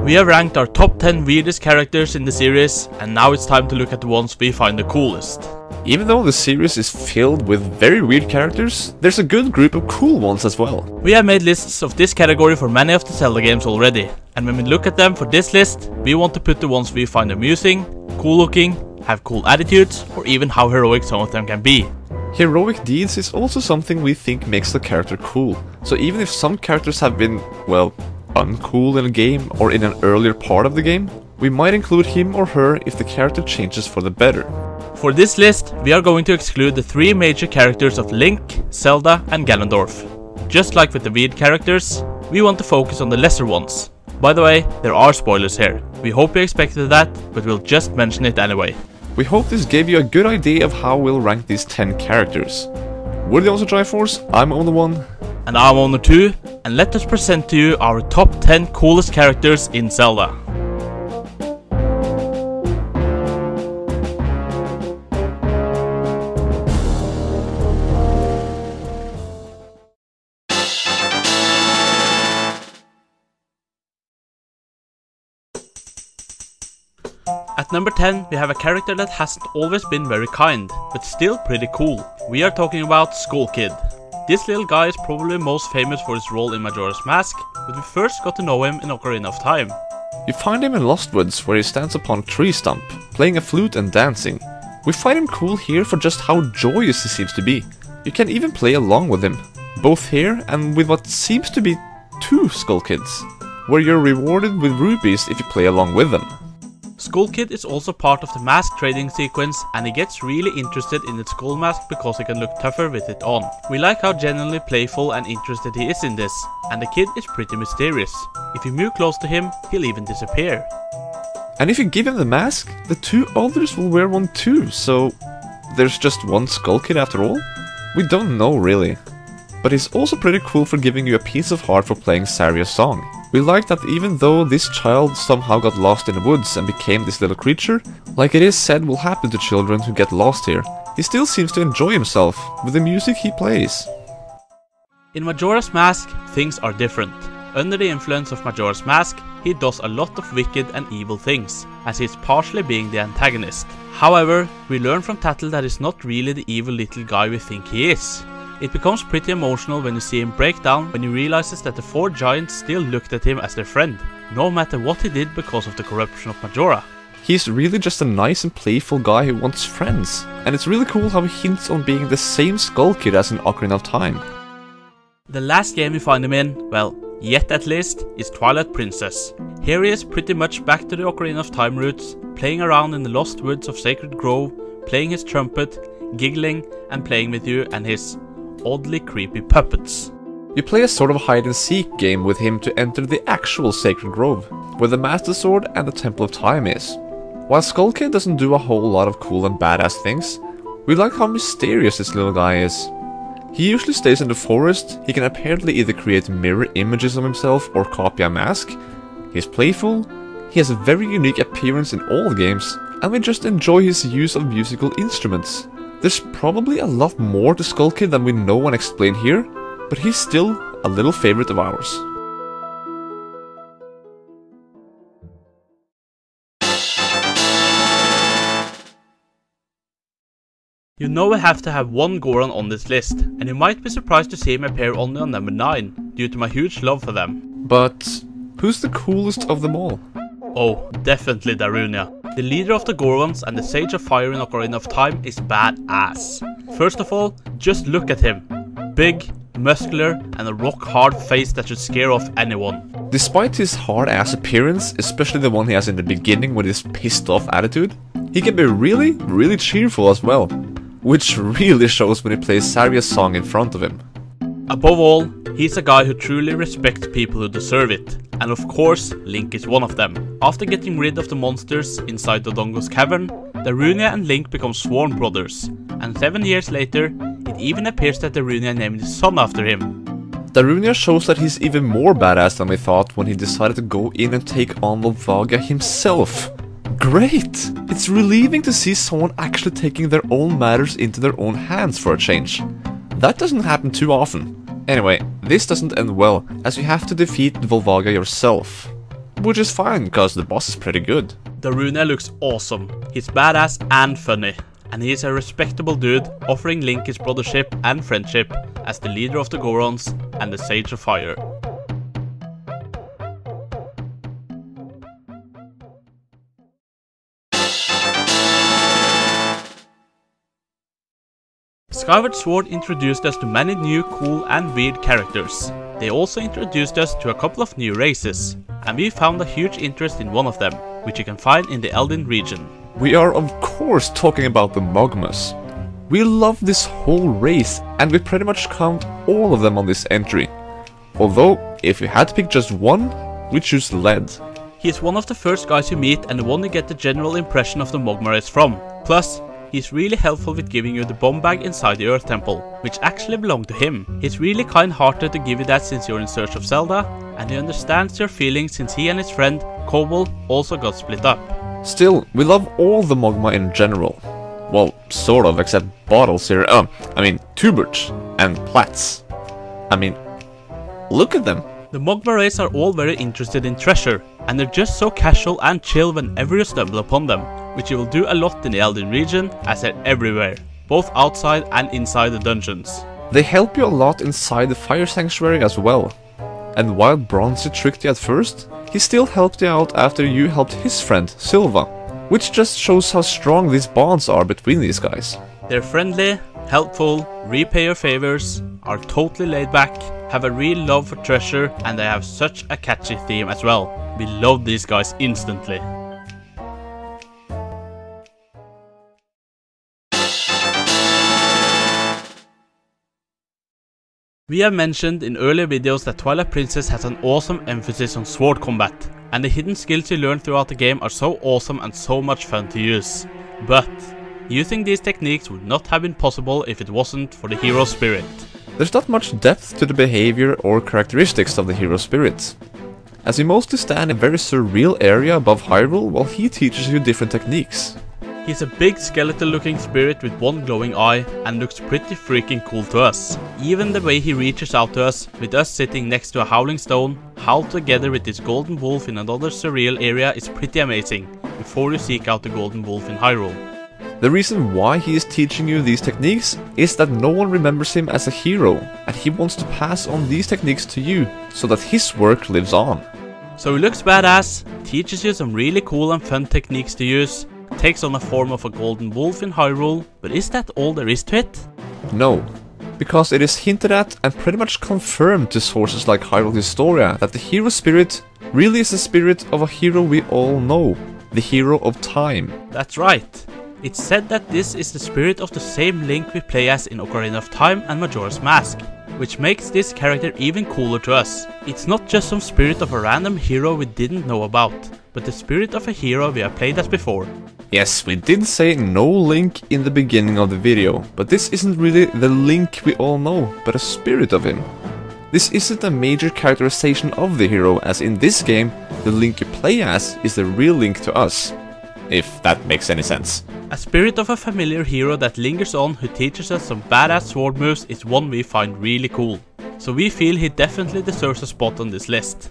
We have ranked our top 10 weirdest characters in the series, and now it's time to look at the ones we find the coolest. Even though the series is filled with very weird characters, there's a good group of cool ones as well. We have made lists of this category for many of the Zelda games already, and when we look at them for this list, we want to put the ones we find amusing, cool looking, have cool attitudes, or even how heroic some of them can be. Heroic deeds is also something we think makes the character cool, so even if some characters have been, well, uncool in a game or in an earlier part of the game, we might include him or her if the character changes for the better. For this list, we are going to exclude the three major characters of Link, Zelda and Ganondorf. Just like with the weird characters, we want to focus on the lesser ones. By the way, there are spoilers here. We hope you expected that, but we'll just mention it anyway. We hope this gave you a good idea of how we'll rank these 10 characters. We're the TheOwnersofTriforce, I'm Owner 1. And I'm Owner 2, and let us present to you our top 10 coolest characters in Zelda. At number 10, we have a character that hasn't always been very kind, but still pretty cool. We are talking about Skull Kid. This little guy is probably most famous for his role in Majora's Mask, but we first got to know him in Ocarina of Time. You find him in Lost Woods, where he stands upon a tree stump, playing a flute and dancing. We find him cool here for just how joyous he seems to be. You can even play along with him, both here and with what seems to be 2 Skull Kids, where you're rewarded with rupees if you play along with them. Skull Kid is also part of the mask trading sequence, and he gets really interested in its skull mask because he can look tougher with it on. We like how genuinely playful and interested he is in this, and the kid is pretty mysterious. If you move close to him, he'll even disappear. And if you give him the mask, the 2 others will wear one too, so there's just one Skull Kid after all? We don't know really. But he's also pretty cool for giving you a piece of heart for playing Saria's song. We like that even though this child somehow got lost in the woods and became this little creature, like it is said will happen to children who get lost here, he still seems to enjoy himself with the music he plays. In Majora's Mask, things are different. Under the influence of Majora's Mask, he does a lot of wicked and evil things, as he is partially being the antagonist. However, we learn from Tattle that he's not really the evil little guy we think he is. It becomes pretty emotional when you see him break down when he realizes that the 4 giants still looked at him as their friend, no matter what he did because of the corruption of Majora. He's really just a nice and playful guy who wants friends, and it's really cool how he hints on being the same Skull Kid as in Ocarina of Time. The last game we find him in, well, yet at least, is Twilight Princess. Here he is pretty much back to the Ocarina of Time roots, playing around in the lost woods of Sacred Grove, playing his trumpet, giggling and playing with you and his oddly creepy puppets. You play a sort of hide-and-seek game with him to enter the actual Sacred Grove, where the Master Sword and the Temple of Time is. While Skull Kid doesn't do a whole lot of cool and badass things, we like how mysterious this little guy is. He usually stays in the forest, he can apparently either create mirror images of himself or copy a mask, he's playful, he has a very unique appearance in all games, and we just enjoy his use of musical instruments. There's probably a lot more to Skull Kid than we know and explain here, but he's still a little favorite of ours. You know we have to have one Goron on this list, and you might be surprised to see him appear only on number 9, due to my huge love for them. But who's the coolest of them all? Oh, definitely Darunia. The leader of the Gorons and the Sage of Fire in Ocarina of Time is badass. First of all, just look at him. Big, muscular, and a rock-hard face that should scare off anyone. Despite his hard-ass appearance, especially the one he has in the beginning with his pissed-off attitude, he can be really cheerful as well, which really shows when he plays Saria's song in front of him. Above all, he's a guy who truly respects people who deserve it, and of course, Link is one of them. After getting rid of the monsters inside Dodongo's cavern, Darunia and Link become sworn brothers, and 7 years later, it even appears that Darunia named his son after him. Darunia shows that he's even more badass than we thought when he decided to go in and take on Volvagia himself. Great! It's relieving to see someone actually taking their own matters into their own hands for a change. That doesn't happen too often. Anyway, this doesn't end well, as you have to defeat Volvagia yourself. which is fine, cause the boss is pretty good. DARUNIA looks awesome. He's badass and funny. And he is a respectable dude, offering Link his brothership and friendship as the leader of the Gorons and the Sage of Fire. Skyward Sword introduced us to many new cool and weird characters. They also introduced us to a couple of new races, and we found a huge interest in one of them, which you can find in the Elden region. We are of course talking about the MOGMAS. We love this whole race, and we pretty much count all of them on this entry. Although, if you had to pick just one, we choose Lead. He is one of the first guys you meet and the one you get the general impression of the Mogma race from. Plus, he's really helpful with giving you the bomb bag inside the Earth Temple, which actually belonged to him. He's really kind-hearted to give you that since you're in search of Zelda, and he understands your feelings since he and his friend, Koval, also got split up. Still, we love all the Mogma in general. Well, sort of, except Bottles here. Tubert and Plats. Look at them. The Mogma race are all very interested in treasure, and they're just so casual and chill whenever you stumble upon them, which you will do a lot in the Elden region, as they're everywhere, both outside and inside the dungeons. They help you a lot inside the Fire Sanctuary as well. And while Bronzy tricked you at first, he still helped you out after you helped his friend, Silva, which just shows how strong these bonds are between these guys. They're friendly, helpful, repay your favors, are totally laid back, have a real love for treasure, and they have such a catchy theme as well. We love these guys instantly. We have mentioned in earlier videos that Twilight Princess has an awesome emphasis on sword combat, and the hidden skills you learn throughout the game are so awesome and so much fun to use. But using these techniques would not have been possible if it wasn't for the hero spirit. There's not much depth to the behavior or characteristics of the hero spirit, as you mostly stand in a very surreal area above Hyrule while he teaches you different techniques. He's a big skeletal looking spirit with one glowing eye and looks pretty freaking cool to us. Even the way he reaches out to us, with us sitting next to a howling stone, howled together with this golden wolf in another surreal area, is pretty amazing, before you seek out the golden wolf in Hyrule. The reason why he is teaching you these techniques is that no one remembers him as a hero, and he wants to pass on these techniques to you, so that his work lives on. So he looks badass, teaches you some really cool and fun techniques to use, takes on the form of a golden wolf in Hyrule, but is that all there is to it? No, because it is hinted at and pretty much confirmed to sources like Hyrule Historia that the hero spirit really is the spirit of a hero we all know, the hero of time. That's right. It's said that this is the spirit of the same Link we play as in Ocarina of Time and Majora's Mask, which makes this character even cooler to us. It's not just some spirit of a random hero we didn't know about, but the spirit of a hero we have played as before. Yes, we did say no Link in the beginning of the video, but this isn't really the Link we all know, but a spirit of him. This isn't a major characterization of the hero, as in this game, the Link you play as is the real Link to us. If that makes any sense. A spirit of a familiar hero that lingers on who teaches us some badass sword moves is one we find really cool. So we feel he definitely deserves a spot on this list.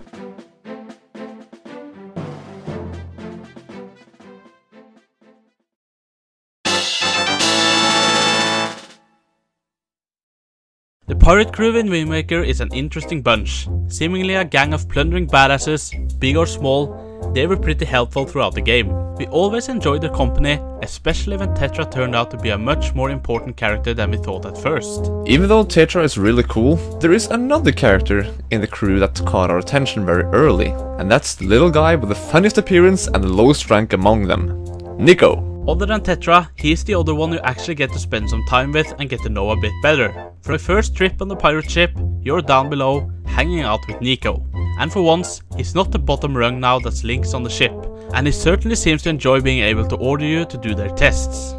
The pirate crew in Wind Waker is an interesting bunch, seemingly a gang of plundering badasses, big or small. They were pretty helpful throughout the game. We always enjoyed their company, especially when Tetra turned out to be a much more important character than we thought at first. Even though Tetra is really cool, there is another character in the crew that caught our attention very early, and that's the little guy with the funniest appearance and the lowest rank among them, NIKO. Other than Tetra, he's the other one you actually get to spend some time with and get to know a bit better. For a first trip on the pirate ship, you're down below, hanging out with NIKO. And for once, he's not the bottom rung now that's Link's on the ship, and he certainly seems to enjoy being able to order you to do their tests.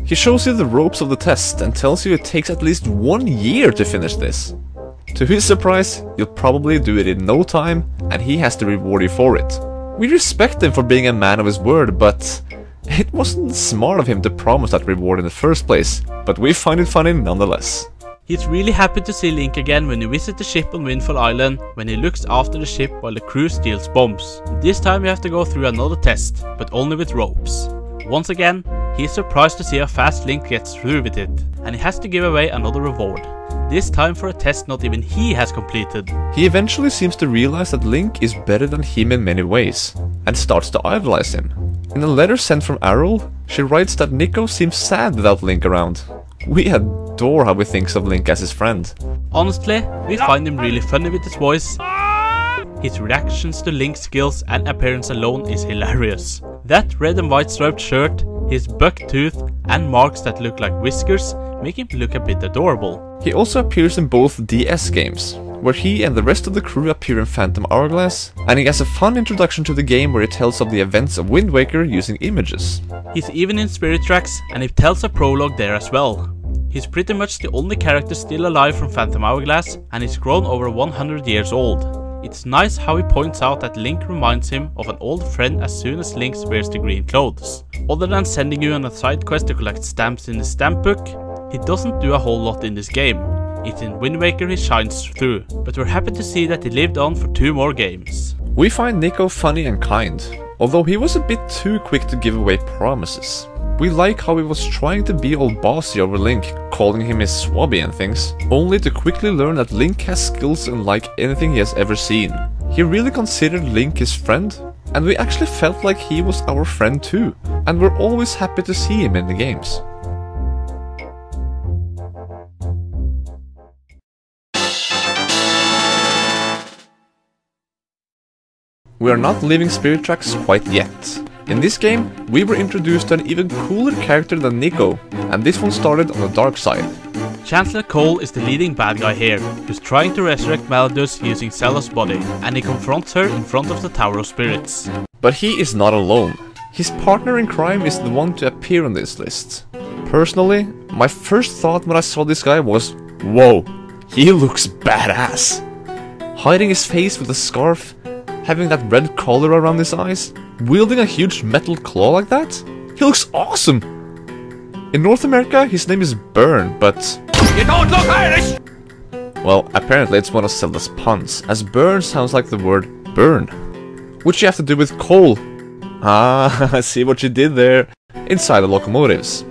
He shows you the ropes of the test and tells you it takes at least 1 year to finish this. To his surprise, you'll probably do it in no time, and he has to reward you for it. We respect him for being a man of his word, but it wasn't smart of him to promise that reward in the first place, but we find it funny nonetheless. He's really happy to see Link again when he visits the ship on Windfall Island, when he looks after the ship while the crew steals bombs. This time you have to go through another test, but only with ropes. Once again, he is surprised to see how fast Link gets through with it, and he has to give away another reward. This time for a test not even he has completed. He eventually seems to realize that Link is better than him in many ways, and starts to idolize him. In a letter sent from Arul, she writes that NIKO seems sad without Link around. We adore how he thinks of Link as his friend. Honestly, we find him really funny with his voice. His reactions to Link's skills and appearance alone is hilarious. That red and white striped shirt, his buck tooth, and marks that look like whiskers make him look a bit adorable. He also appears in both DS games, where he and the rest of the crew appear in Phantom Hourglass, and he has a fun introduction to the game where he tells of the events of Wind Waker using images. He's even in Spirit Tracks, and he tells a prologue there as well. He's pretty much the only character still alive from Phantom Hourglass, and he's grown over 100 years old. It's nice how he points out that Link reminds him of an old friend as soon as Link wears the green clothes. Other than sending you on a side quest to collect stamps in his stamp book, he doesn't do a whole lot in this game. It's in Wind Waker he shines through, but we're happy to see that he lived on for 2 more games. We find NIKO funny and kind, although he was a bit too quick to give away promises. We like how he was trying to be all bossy over Link, calling him his swabby and things, only to quickly learn that Link has skills unlike anything he has ever seen. He really considered Link his friend, and we actually felt like he was our friend too, and we're always happy to see him in the games. We are not leaving Spirit Tracks quite yet. In this game, we were introduced to an even cooler character than NIKO, and this one started on the dark side. Chancellor Cole is the leading bad guy here, who's trying to resurrect Malladus using Zelda's body, and he confronts her in front of the Tower of Spirits. But he is not alone. His partner in crime is the one to appear on this list. Personally, my first thought when I saw this guy was, whoa, he looks badass. Hiding his face with a scarf, having that red collar around his eyes, wielding a huge metal claw like that? He looks awesome! In North America, his name is BYRNE, but... You don't look Irish! Well, apparently it's one of Zelda's puns, as burn sounds like the word burn, which you have to do with coal. Ah, I see what you did there. Inside the locomotives.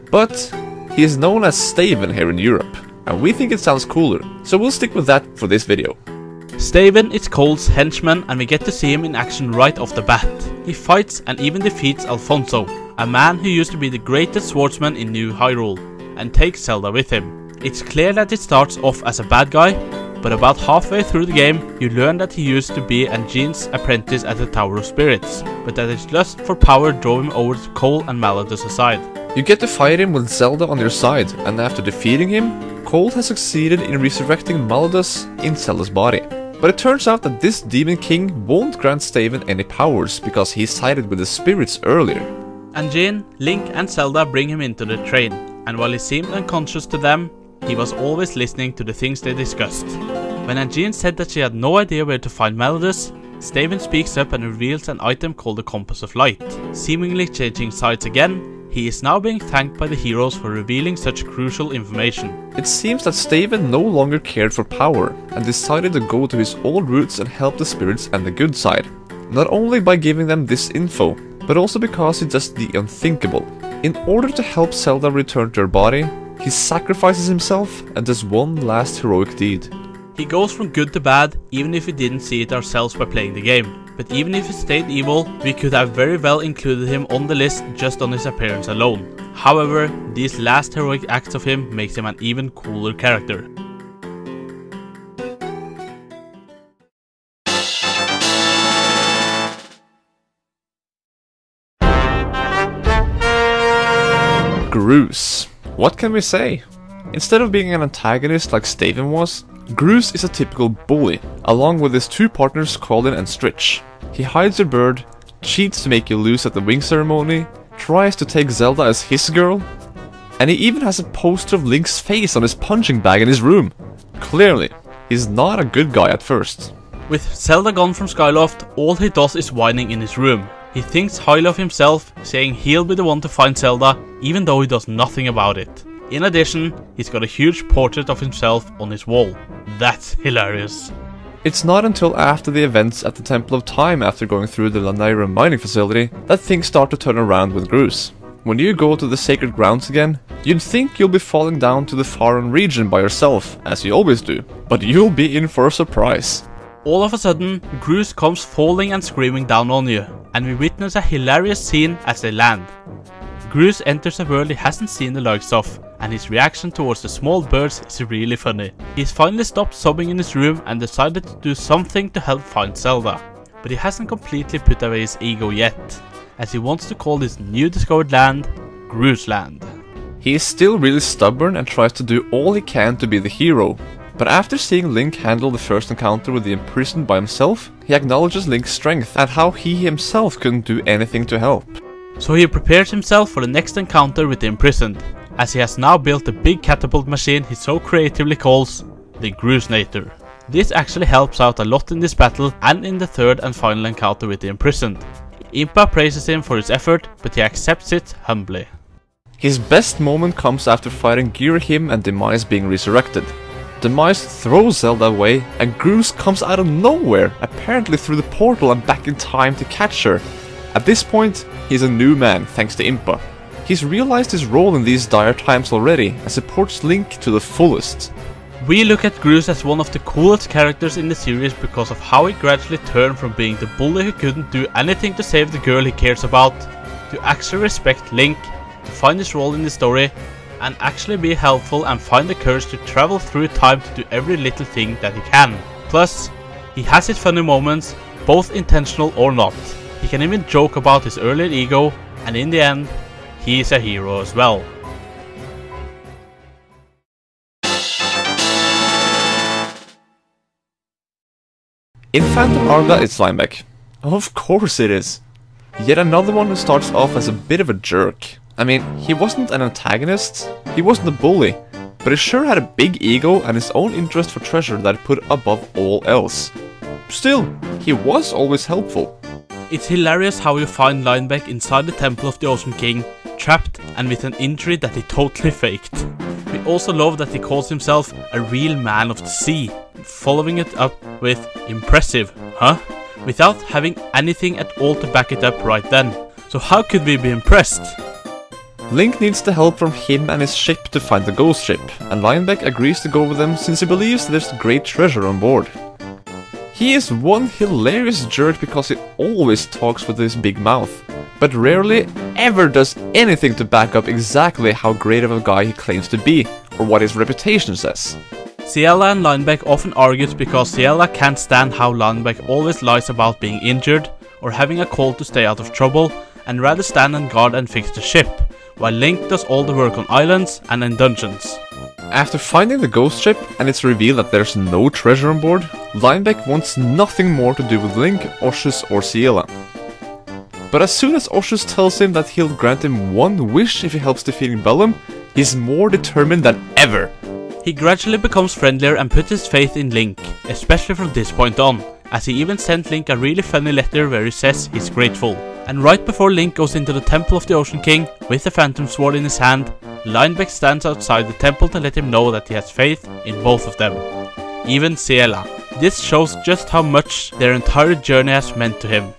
But he is known as STAVEN here in Europe, and we think it sounds cooler, so we'll stick with that for this video. STAVEN is Cole's henchman, and we get to see him in action right off the bat. He fights and even defeats Alfonso, a man who used to be the greatest swordsman in New Hyrule, and takes Zelda with him. It's clear that it starts off as a bad guy, but about halfway through the game you learn that he used to be Anjean's apprentice at the Tower of Spirits, but that his lust for power drove him over to Cole and Malladus aside. You get to fight him with Zelda on your side, and after defeating him, Cole has succeeded in resurrecting Malladus in Zelda's body. But it turns out that this Demon King won't grant STAVEN any powers because he sided with the spirits earlier. Anjean, Link and Zelda bring him into the train, and while he seemed unconscious to them, he was always listening to the things they discussed. When Anjean said that she had no idea where to find Malladus, STAVEN speaks up and reveals an item called the Compass of Light. Seemingly changing sides again, he is now being thanked by the heroes for revealing such crucial information. It seems that STAVEN no longer cared for power, and decided to go to his old roots and help the spirits and the good side. Not only by giving them this info, but also because he does the unthinkable. In order to help Zelda return to her body, he sacrifices himself and does one last heroic deed. He goes from good to bad, even if we didn't see it ourselves by playing the game. But even if he stayed evil, we could have very well included him on the list just on his appearance alone. However, these last heroic acts of him makes him an even cooler character. GROOSE. What can we say? Instead of being an antagonist like STAVEN was, GROOSE is a typical bully, along with his 2 partners Colin and Stritch. He hides your bird, cheats to make you lose at the wing ceremony, tries to take Zelda as his girl, and he even has a poster of Link's face on his punching bag in his room. Clearly, he's not a good guy at first. With Zelda gone from Skyloft, all he does is whining in his room. He thinks highly of himself, saying he'll be the one to find Zelda, even though he does nothing about it. In addition, he's got a huge portrait of himself on his wall. That's hilarious. It's not until after the events at the Temple of Time after going through the Lanayra mining facility that things start to turn around with GROOSE. When you go to the sacred grounds again, you'd think you'll be falling down to the foreign region by yourself, as you always do, but you'll be in for a surprise. All of a sudden, GROOSE comes falling and screaming down on you, and we witness a hilarious scene as they land. GROOSE enters a world he hasn't seen the likes of, and his reaction towards the small birds is really funny. He's finally stopped sobbing in his room and decided to do something to help find Zelda, but he hasn't completely put away his ego yet, as he wants to call this new discovered land, GROOSE Land. He is still really stubborn and tries to do all he can to be the hero, but after seeing Link handle the first encounter with the imprisoned by himself, he acknowledges Link's strength and how he himself couldn't do anything to help. So he prepares himself for the next encounter with the imprisoned, as he has now built the big catapult machine he so creatively calls the GROOSEnator. This actually helps out a lot in this battle and in the third and final encounter with the imprisoned. Impa praises him for his effort, but he accepts it humbly. His best moment comes after fighting Girahim and Demise being resurrected. Demise throws Zelda away and GROOSE comes out of nowhere, apparently through the portal and back in time to catch her. At this point, he's a new man thanks to Impa. He's realized his role in these dire times already and supports Link to the fullest. We look at GROOSE as one of the coolest characters in the series because of how he gradually turned from being the bully who couldn't do anything to save the girl he cares about, to actually respect Link, to find his role in the story, and actually be helpful and find the courage to travel through time to do every little thing that he can. Plus, he has his funny moments, both intentional or not. He can even joke about his earlier ego, and in the end, he is a hero as well. In Phantom Hourglass, it's LINEBECK. Of course it is. Yet another one who starts off as a bit of a jerk. I mean, he wasn't an antagonist, he wasn't a bully, but he sure had a big ego and his own interest for treasure that he put above all else. Still, he was always helpful. It's hilarious how you find LINEBECK inside the Temple of the Ocean King, trapped and with an injury that he totally faked. We also love that he calls himself a real man of the sea, following it up with impressive, huh? Without having anything at all to back it up right then. So how could we be impressed? Link needs the help from him and his ship to find the ghost ship, and LINEBECK agrees to go with them since he believes there's great treasure on board. He is one hilarious jerk because he always talks with his big mouth, but rarely ever does anything to back up exactly how great of a guy he claims to be, or what his reputation says. Ciela and LINEBECK often argues because Ciela can't stand how LINEBECK always lies about being injured or having a call to stay out of trouble, and rather stand on guard and fix the ship, while Link does all the work on islands and in dungeons. After finding the ghost ship and it's revealed that there's no treasure on board, LINEBECK wants nothing more to do with Link, Oshus or Ciela. But as soon as Oshus tells him that he'll grant him one wish if he helps defeating Bellum, he's more determined than ever. He gradually becomes friendlier and puts his faith in Link, especially from this point on, as he even sent Link a really funny letter where he says he's grateful. And right before Link goes into the Temple of the Ocean King with the Phantom Sword in his hand, LINEBECK stands outside the temple to let him know that he has faith in both of them, even Ciela. This shows just how much their entire journey has meant to him.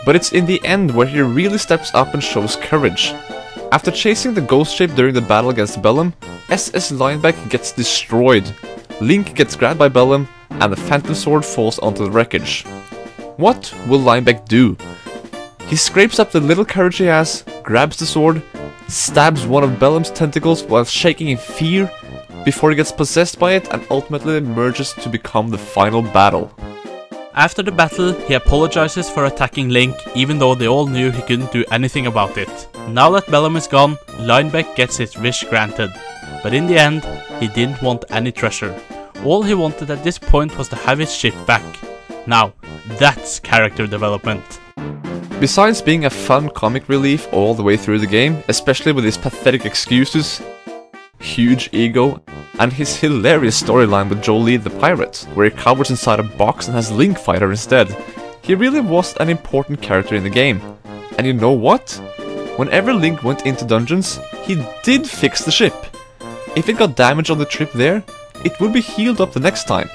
But it's in the end where he really steps up and shows courage. After chasing the ghost ship during the battle against Bellum, SS LINEBECK gets destroyed. Link gets grabbed by Bellum, and the Phantom Sword falls onto the wreckage. What will LINEBECK do? He scrapes up the little courage he has, grabs the sword, stabs one of Bellum's tentacles while shaking in fear, before he gets possessed by it and ultimately emerges to become the final battle. After the battle, he apologizes for attacking Link, even though they all knew he couldn't do anything about it. Now that Bellum is gone, LINEBECK gets his wish granted. But in the end, he didn't want any treasure. All he wanted at this point was to have his ship back. Now, that's character development. Besides being a fun comic relief all the way through the game, especially with his pathetic excuses, huge ego, and his hilarious storyline with Jolie the pirate, where he cowers inside a box and has Link fight her instead, he really was an important character in the game. And you know what? Whenever Link went into dungeons, he did fix the ship. If it got damaged on the trip there, it would be healed up the next time.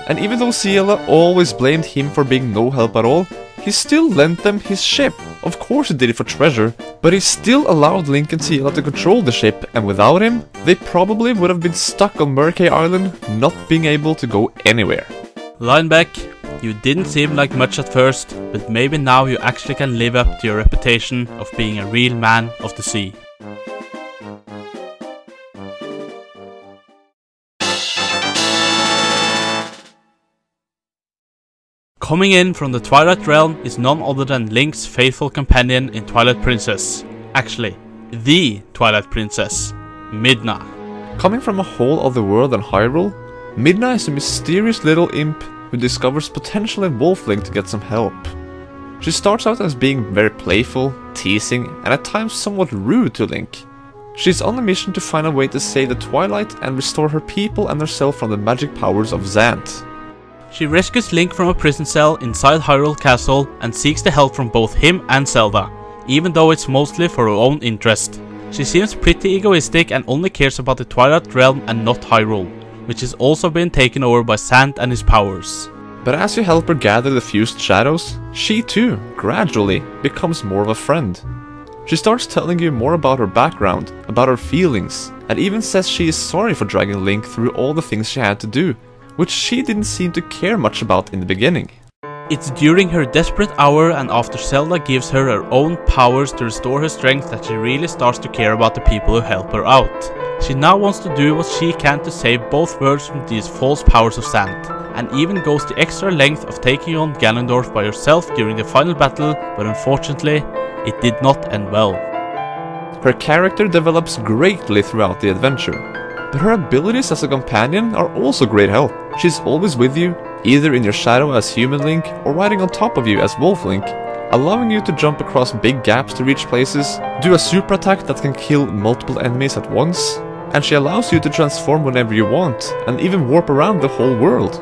And even though Zelda always blamed him for being no help at all, he still lent them his ship. Of course he did it for treasure, but he still allowed Link and Zelda to control the ship, and without him, they probably would have been stuck on Murkey Island, not being able to go anywhere. Linebeck, you didn't seem like much at first, but maybe now you actually can live up to your reputation of being a real man of the sea. Coming in from the Twilight Realm is none other than Link's faithful companion in Twilight Princess. Actually, the Twilight Princess, Midna. Coming from a whole other world than Hyrule, Midna is a mysterious little imp who discovers potential in Wolf Link to get some help. She starts out as being very playful, teasing, and at times somewhat rude to Link. She's on a mission to find a way to save the Twilight and restore her people and herself from the magic powers of Zant. She rescues Link from a prison cell inside Hyrule Castle and seeks the help from both him and Zelda, even though it's mostly for her own interest. She seems pretty egoistic and only cares about the Twilight Realm and not Hyrule, which has also been taken over by Zant and his powers. But as you help her gather the fused shadows, she too, gradually, becomes more of a friend. She starts telling you more about her background, about her feelings, and even says she is sorry for dragging Link through all the things she had to do, which she didn't seem to care much about in the beginning. It's during her desperate hour and after Zelda gives her her own powers to restore her strength that she really starts to care about the people who help her out. She now wants to do what she can to save both worlds from these false powers of Zant, and even goes the extra length of taking on Ganondorf by herself during the final battle, but unfortunately, it did not end well. Her character develops greatly throughout the adventure, but her abilities as a companion are also great help. She's always with you, either in your shadow as Human Link or riding on top of you as Wolf Link, allowing you to jump across big gaps to reach places, do a super attack that can kill multiple enemies at once, and she allows you to transform whenever you want, and even warp around the whole world.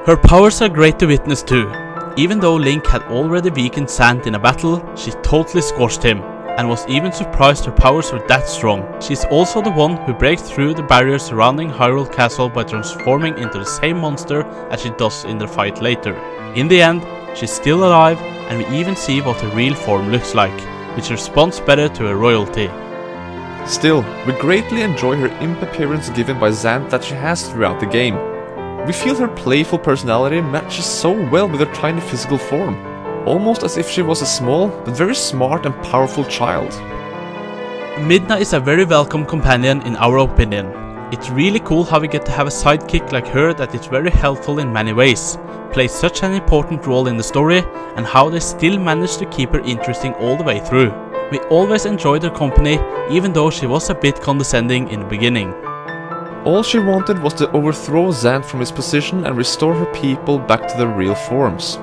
Her powers are great to witness too. Even though Link had already weakened Zant in a battle, she totally squashed him, and was even surprised her powers were that strong. She's also the one who breaks through the barriers surrounding Hyrule Castle by transforming into the same monster as she does in their fight later. In the end, she's still alive, and we even see what her real form looks like, which responds better to her royalty. Still, we greatly enjoy her imp appearance given by Zant that she has throughout the game. We feel her playful personality matches so well with her tiny physical form, almost as if she was a small but very smart and powerful child. Midna is a very welcome companion in our opinion. It's really cool how we get to have a sidekick like her that is very helpful in many ways, plays such an important role in the story, and how they still manage to keep her interesting all the way through. We always enjoyed her company, even though she was a bit condescending in the beginning. All she wanted was to overthrow Zant from his position and restore her people back to their real forms.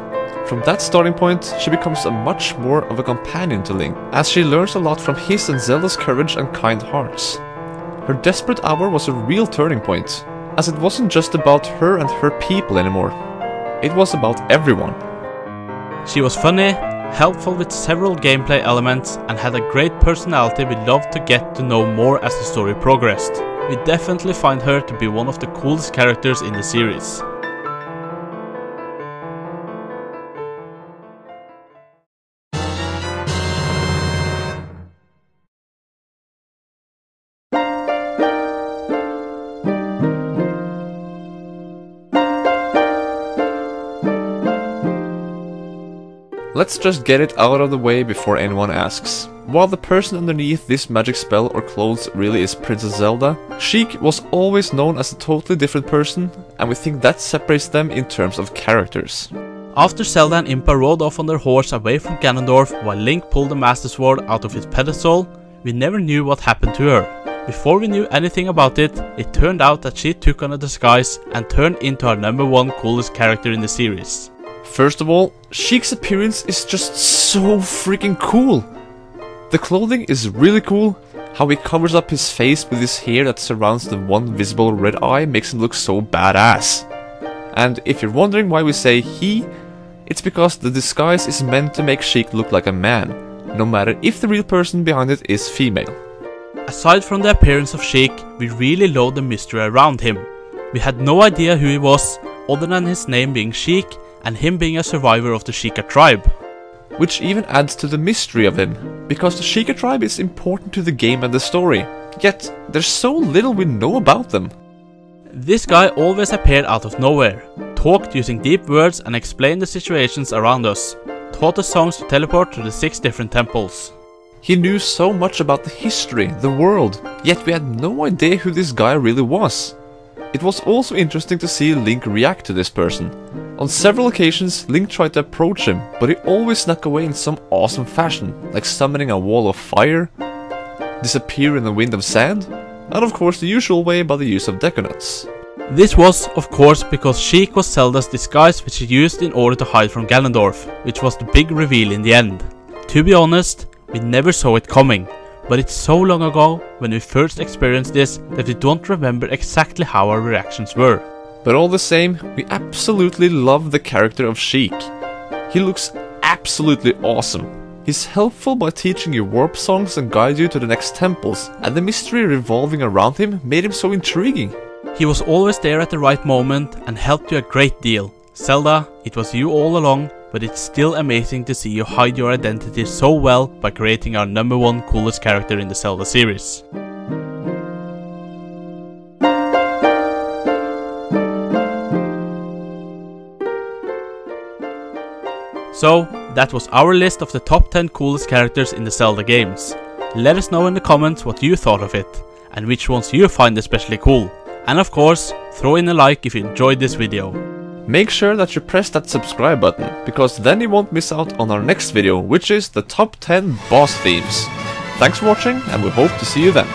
From that starting point, she becomes a much more of a companion to Link, as she learns a lot from his and Zelda's courage and kind hearts. Her desperate hour was a real turning point, as it wasn't just about her and her people anymore. It was about everyone. She was funny, helpful with several gameplay elements, and had a great personality we loved to get to know more as the story progressed. We definitely find her to be one of the coolest characters in the series. Let's just get it out of the way before anyone asks. While the person underneath this magic spell or clothes really is Princess Zelda, SHEIK was always known as a totally different person, and we think that separates them in terms of characters. After Zelda and Impa rode off on their horse away from Ganondorf while Link pulled the Master Sword out of its pedestal, we never knew what happened to her. Before we knew anything about it, it turned out that she took on a disguise and turned into our #1 coolest character in the series. First of all, SHEIK's appearance is just so freaking cool. The clothing is really cool. How he covers up his face with his hair that surrounds the one visible red eye makes him look so badass. And if you're wondering why we say he, it's because the disguise is meant to make SHEIK look like a man, no matter if the real person behind it is female. Aside from the appearance of Sheik, we really loved the mystery around him. We had no idea who he was, other than his name being Sheik and him being a survivor of the Sheikah tribe. Which even adds to the mystery of him, because the Sheikah tribe is important to the game and the story, yet there's so little we know about them. This guy always appeared out of nowhere, talked using deep words and explained the situations around us, taught us songs to teleport to the 6 different temples. He knew so much about the history, the world, yet we had no idea who this guy really was. It was also interesting to see Link react to this person. On several occasions, Link tried to approach him, but he always snuck away in some awesome fashion, like summoning a wall of fire, disappear in a wind of sand, and of course the usual way by the use of deconuts. This was, of course, because Sheik was Zelda's disguise which he used in order to hide from Ganondorf, which was the big reveal in the end. To be honest, we never saw it coming, but it's so long ago when we first experienced this that we don't remember exactly how our reactions were. But all the same, we absolutely love the character of Sheik. He looks absolutely awesome. He's helpful by teaching you warp songs and guide you to the next temples, and the mystery revolving around him made him so intriguing. He was always there at the right moment and helped you a great deal. Zelda, it was you all along, but it's still amazing to see you hide your identity so well by creating our #1 coolest character in the Zelda series. So, that was our list of the top 10 coolest characters in the Zelda games. Let us know in the comments what you thought of it, and which ones you find especially cool. And of course, throw in a like if you enjoyed this video. Make sure that you press that subscribe button, because then you won't miss out on our next video, which is the top 10 boss themes. Thanks for watching, and we hope to see you then.